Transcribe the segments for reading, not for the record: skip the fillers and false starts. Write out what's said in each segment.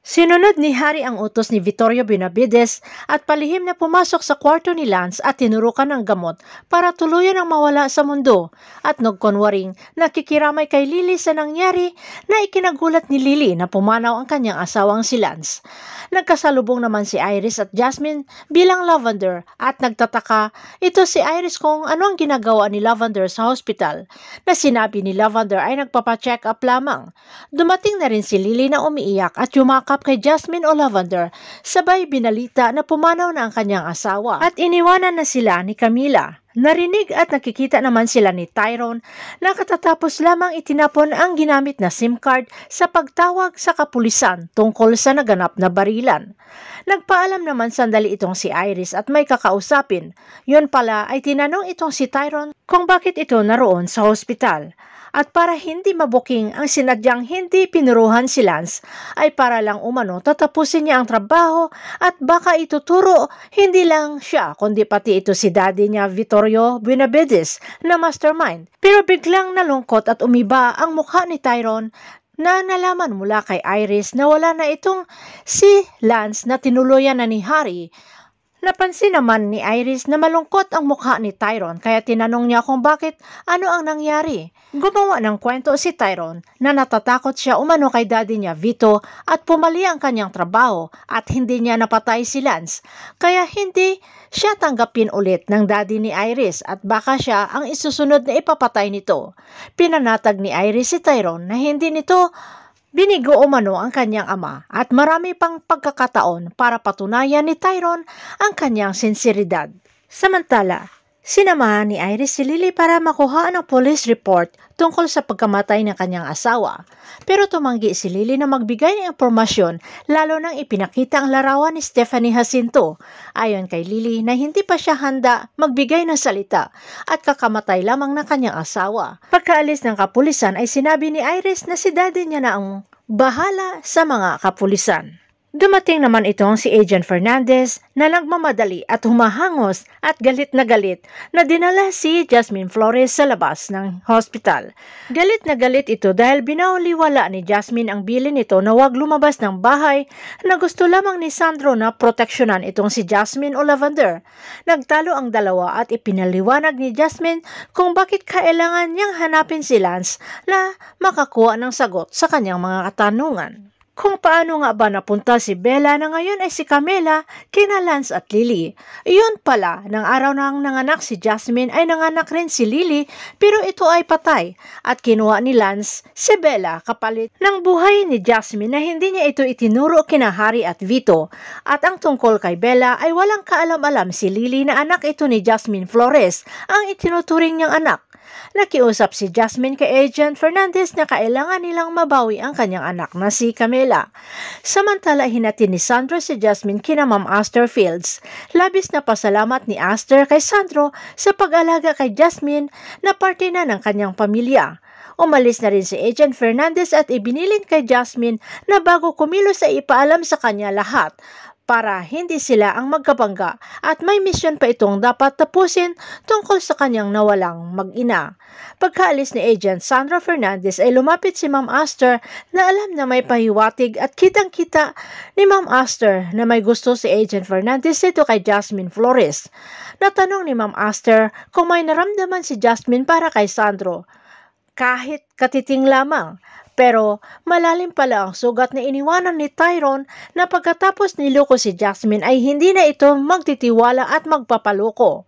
Sinunod ni Harry ang utos ni Vittorio Benavides at palihim na pumasok sa kwarto ni Lance at tinurukan ng gamot para tuluyan ang mawala sa mundo at nagkunwaring nakikiramay kay Lily sa nangyari na ikinagulat ni Lily na pumanaw ang kanyang asawang si Lance. Nagkasalubong naman si Iris at Jasmine bilang Lavender at nagtataka ito si Iris kung ano ang ginagawa ni Lavender sa hospital na sinabi ni Lavender ay nagpapacheck up lamang. Dumating na rin si Lily na umiiyak at yumakap kay Jasmine o Lavender, sabay binalita na pumanaw na ang kanyang asawa at iniwanan na sila ni Camila. Narinig at nakikita naman sila ni Tyrone na katatapos lamang itinapon ang ginamit na SIM card sa pagtawag sa kapulisan tungkol sa naganap na barilan. Nagpaalam naman sandali itong si Iris at may kakausapin. Yun pala ay tinanong itong si Tyrone kung bakit ito naroon sa hospital. At para hindi mabuking ang sinadyang hindi pinuruhan si Lance ay para lang umano tatapusin niya ang trabaho at baka ituturo hindi lang siya kundi pati ito si daddy niya Vittorio Benavides na mastermind. Pero biglang nalungkot at umiba ang mukha ni Tyrone na nalaman mula kay Iris na wala na itong si Lance na tinuluyan na ni Harry. Napansin naman ni Iris na malungkot ang mukha ni Tyrone kaya tinanong niya kung bakit ano ang nangyari. Gumawa ng kwento si Tyrone na natatakot siya umano kay daddy niya Vito at pumali ang kanyang trabaho at hindi niya napatay si Lance. Kaya hindi siya tanggapin ulit ng daddy ni Iris at baka siya ang isusunod na ipapatay nito. Pinanatag ni Iris si Tyrone na hindi nito binigo umano ang kanyang ama at marami pang pagkakataon para patunayan ni Tyrone ang kanyang sinseridad. Samantala, sinamahan ni Iris si Lily para makuha ang police report tungkol sa pagkamatay ng kanyang asawa. Pero tumanggi si Lily na magbigay ng impormasyon lalo nang ipinakita ang larawan ni Stephanie Jacinto. Ayon kay Lily na hindi pa siya handa magbigay ng salita at kakamatay lamang ng kanyang asawa. Pagkaalis ng kapulisan ay sinabi ni Iris na si daddy niya na ang bahala sa mga kapulisan. Dumating naman itong si Agent Fernandez na nagmamadali at humahangos at galit na dinala si Jasmine Flores sa labas ng hospital. Galit na galit ito dahil binawaliwala ni Jasmine ang bilin nito na huwag lumabas ng bahay na gusto lamang ni Sandro na proteksyonan itong si Jasmine o Lavender. Nagtalo ang dalawa at ipinaliwanag ni Jasmine kung bakit kailangan niyang hanapin si Lance na makakuha ng sagot sa kanyang mga katanungan. Kung paano nga ba napunta si Bella na ngayon ay si Camila, kina Lance at Lily. Iyon pala, ng araw nang nanganak si Jasmine ay nanganak rin si Lily pero ito ay patay at kinuha ni Lance si Bella kapalit ng buhay ni Jasmine na hindi niya ito itinuro kina Harry at Vito. At ang tungkol kay Bella ay walang kaalam-alam si Lily na anak ito ni Jasmine Flores ang itinuturing niyang anak. Nakiusap si Jasmine kay Agent Fernandez na kailangan nilang mabawi ang kanyang anak na si Camila. Samantala hinatid ni Sandro si Jasmine kina Ma'am Aster Fields. Labis na pasalamat ni Aster kay Sandro sa pag-alaga kay Jasmine na parte na ng kanyang pamilya. Umalis na rin si Agent Fernandez at ibinilin kay Jasmine na bago kumilos ay ipaalam sa kanya lahat para hindi sila ang magkabangga at may misyon pa itong dapat tapusin tungkol sa kanyang nawalang mag-ina. Pagkaalis ni Agent Sandro Fernandez ay lumapit si Ma'am Aster na alam na may pahiwatig at kitang-kita ni Ma'am Aster na may gusto si Agent Fernandez dito kay Jasmine Flores. Natanong ni Ma'am Aster kung may naramdaman si Jasmine para kay Sandro. Kahit katiting lamang. Pero malalim pala ang sugat na iniwanan ni Tyrone na pagkatapos niloko si Jasmine ay hindi na ito magtitiwala at magpapaloko.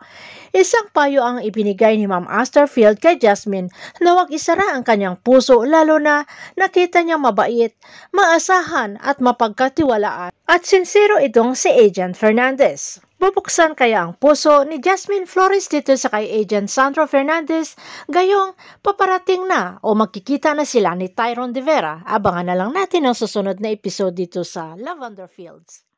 Isang payo ang ibinigay ni Ma'am Asterfield kay Jasmine na huwag isara ang kanyang puso lalo na nakita niyang mabait, maasahan at mapagkatiwalaan at sincero itong si Agent Fernandez. Bubuksan kaya ang puso ni Jasmine Flores dito sa kay Agent Sandro Fernandez gayong paparating na o magkikita na sila ni Tyrone de Vera? Abangan na lang natin ang susunod na episode dito sa Lavender Fields.